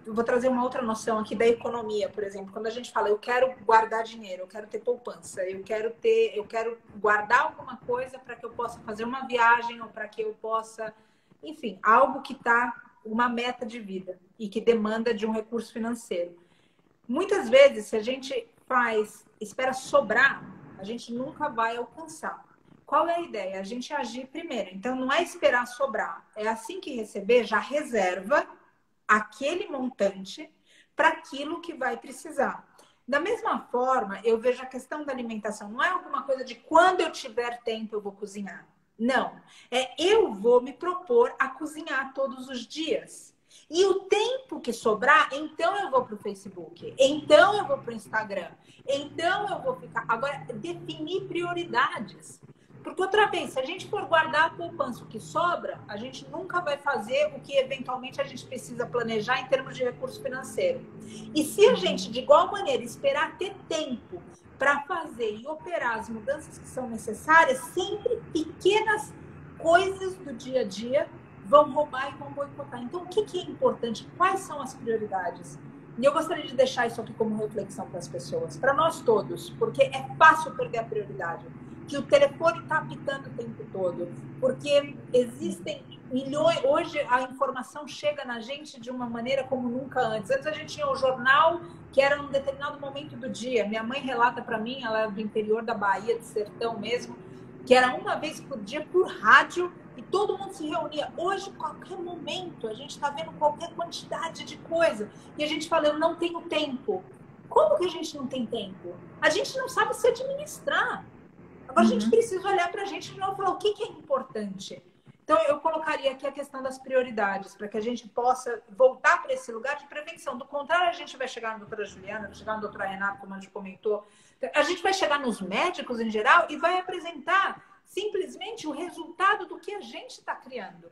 vou trazer uma outra noção aqui da economia, por exemplo. Quando a gente fala, eu quero guardar dinheiro, eu quero ter poupança, eu quero guardar alguma coisa para que eu possa fazer uma viagem ou para que eu possa, enfim, algo que está uma meta de vida e que demanda de um recurso financeiro. Muitas vezes, se a gente espera sobrar, a gente nunca vai alcançar. Qual é a ideia? A gente agir primeiro. Então, não é esperar sobrar. É assim que receber, já reserva aquele montante para aquilo que vai precisar. Da mesma forma, eu vejo a questão da alimentação. Não é alguma coisa de quando eu tiver tempo eu vou cozinhar. Não. Eu vou me propor a cozinhar todos os dias. E o tempo que sobrar, então eu vou para o Facebook, então eu vou para o Instagram, então eu vou ficar... Agora, definir prioridades. Porque, outra vez, se a gente for guardar a poupança, o que sobra, a gente nunca vai fazer o que eventualmente a gente precisa planejar em termos de recurso financeiro. E se a gente, de igual maneira, esperar ter tempo para fazer e operar as mudanças que são necessárias, sempre pequenas coisas do dia a dia vão roubar e vão boicotar. Então, o que é importante? Quais são as prioridades? E eu gostaria de deixar isso aqui como reflexão para as pessoas, para nós todos, porque é fácil perder a prioridade. Que o telefone está apitando o tempo todo, porque existem milhões... Hoje a informação chega na gente de uma maneira como nunca antes. Antes a gente tinha o jornal, que era num determinado momento do dia. Minha mãe relata para mim, ela é do interior da Bahia, de sertão mesmo, que era uma vez por dia por rádio e todo mundo se reunia. Hoje, qualquer momento, a gente está vendo qualquer quantidade de coisa. E a gente fala, eu não tenho tempo. Como que a gente não tem tempo? A gente não sabe se administrar. Agora a gente precisa olhar para a gente e falar o que é importante. Então, eu colocaria aqui a questão das prioridades, para que a gente possa voltar para esse lugar de prevenção. Do contrário, a gente vai chegar na doutora Juliana, vai chegar na doutora Renata, como a gente comentou. A gente vai chegar nos médicos em geral e vai apresentar simplesmente o resultado do que a gente está criando.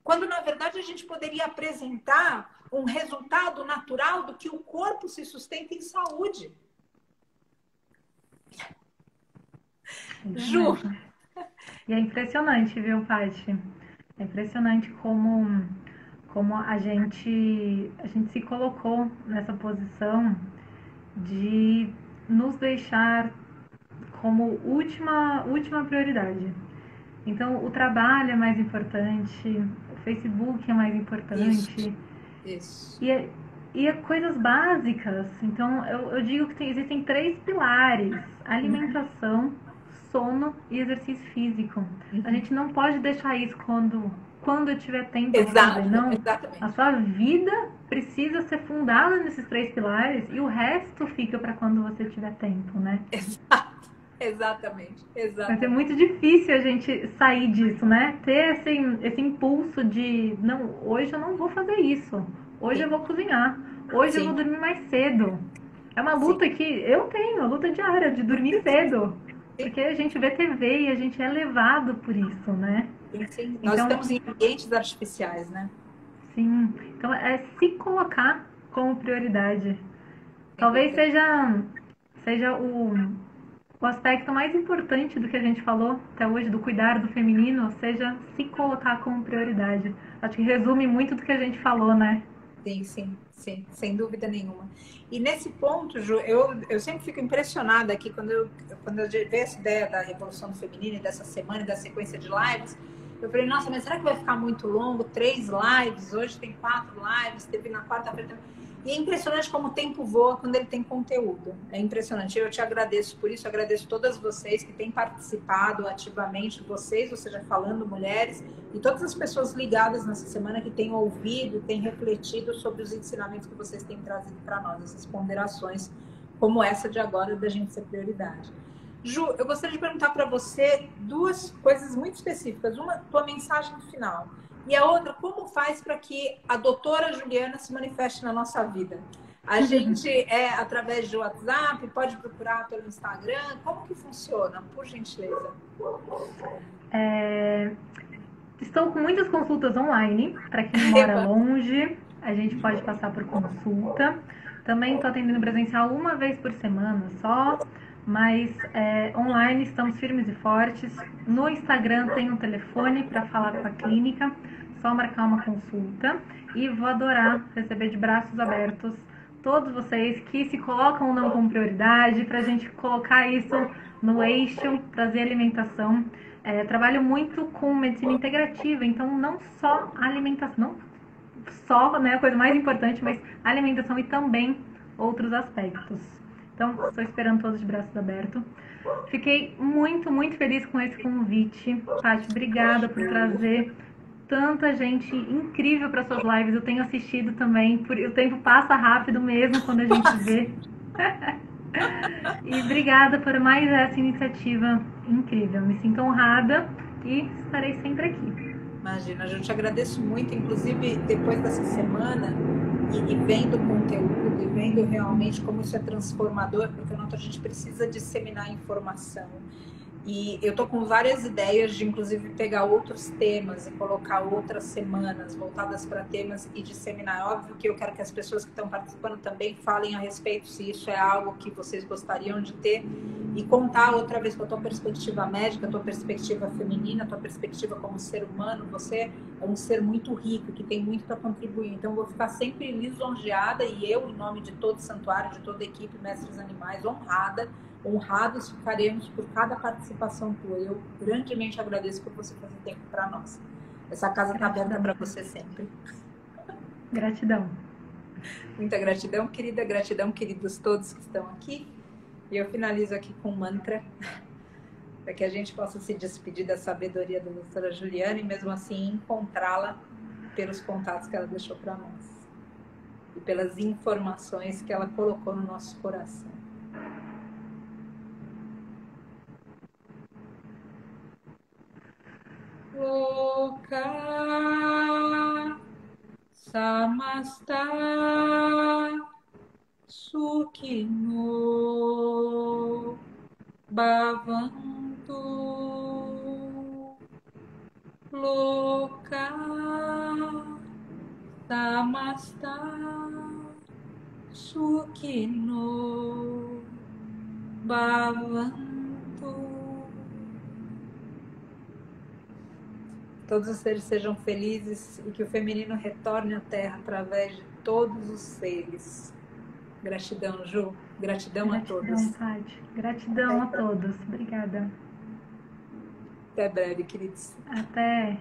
Quando, na verdade, a gente poderia apresentar um resultado natural do que o corpo se sustenta em saúde. Ju. E é impressionante, viu, Paty? É impressionante como a gente se colocou nessa posição de nos deixar como última prioridade. Então, o trabalho é mais importante, o Facebook é mais importante. Isso. E é coisas básicas. Então, eu digo que existem 3 pilares: alimentação, sono e exercício físico. A gente não pode deixar isso quando eu tiver tempo de fazer. Não, exatamente. A sua vida precisa ser fundada nesses 3 pilares e o resto fica para quando você tiver tempo, né? Exatamente. Vai ser muito difícil a gente sair disso, né? Ter esse impulso de, não, hoje eu não vou fazer isso. Hoje eu vou cozinhar. Hoje eu vou dormir mais cedo. É uma luta que eu tenho, a luta diária de dormir cedo. Porque a gente vê TV e a gente é levado por isso, né? Sim. Nós estamos em ambientes artificiais, né? Sim. Então é se colocar como prioridade. Talvez seja o aspecto mais importante do que a gente falou até hoje, do cuidar do feminino, seja se colocar como prioridade. Acho que resume muito do que a gente falou, né? Sim, sem dúvida nenhuma. E nesse ponto, Ju, eu sempre fico impressionada aqui quando eu vejo essa ideia da Revolução do Feminino e dessa semana e da sequência de lives. Eu falei, nossa, mas será que vai ficar muito longo? 3 lives, hoje tem 4 lives, teve na quarta-feira também. E é impressionante como o tempo voa quando ele tem conteúdo. É impressionante. Eu te agradeço por isso, agradeço todas vocês que têm participado ativamente, vocês, ou seja, falando mulheres, e todas as pessoas ligadas nessa semana que têm ouvido, têm refletido sobre os ensinamentos que vocês têm trazido para nós, essas ponderações como essa de agora da gente ser prioridade. Ju, eu gostaria de perguntar para você 2 coisas muito específicas. Uma, tua mensagem final. E a outra, como faz para que a doutora Juliana se manifeste na nossa vida? A gente é através de WhatsApp, pode procurar pelo Instagram. Como que funciona, por gentileza? Estou com muitas consultas online. Para quem mora longe, a gente pode passar por consulta. Também estou atendendo presencial uma vez por semana só. mas online estamos firmes e fortes. No Instagram tem um telefone para falar com a clínica, só marcar uma consulta. E vou adorar receber de braços abertos todos vocês que se colocam ou não como prioridade, para a gente colocar isso no eixo, trazer alimentação. Trabalho muito com medicina integrativa, então não só alimentação, não só, né, a coisa mais importante, mas alimentação e também outros aspectos. Então, estou esperando todos de braços abertos. Fiquei muito, muito feliz com esse convite. Paty, obrigada por trazer tanta gente incrível para suas lives. Eu tenho assistido também. O tempo passa rápido mesmo quando a gente vê. E obrigada por mais essa iniciativa incrível. Me sinto honrada e estarei sempre aqui. Imagina, eu te agradeço muito, inclusive depois dessa semana, e vendo o conteúdo, e vendo realmente como isso é transformador, porque a gente precisa disseminar informação. E eu tô com várias ideias de, inclusive, pegar outros temas e colocar outras semanas voltadas para temas e disseminar. É óbvio que eu quero que as pessoas que estão participando também falem a respeito se isso é algo que vocês gostariam de ter e contar outra vez com a tua perspectiva médica, a tua perspectiva feminina, a tua perspectiva como ser humano. Você é um ser muito rico, que tem muito para contribuir. Então, eu vou ficar sempre lisonjeada e eu, em nome de todo o santuário, de toda a equipe Mestres Animais, honrados ficaremos por cada participação tua. Eu grandemente agradeço por você fazer tempo para nós. Essa casa está aberta para você sempre. Gratidão. Muita gratidão, querida. Gratidão, queridos todos que estão aqui. E eu finalizo aqui com um mantra, para que a gente possa se despedir da sabedoria da doutora Juliana e mesmo assim encontrá-la pelos contatos que ela deixou para nós e pelas informações que ela colocou no nosso coração. Loka Samasta Sukhino Bhavantu Loka Samasta Sukhino Bhavantu. Todos os seres sejam felizes e que o feminino retorne à Terra através de todos os seres. Gratidão, Ju. Gratidão a todos. Gratidão, Paty. Gratidão a todos. Obrigada. Até breve, queridos. Até.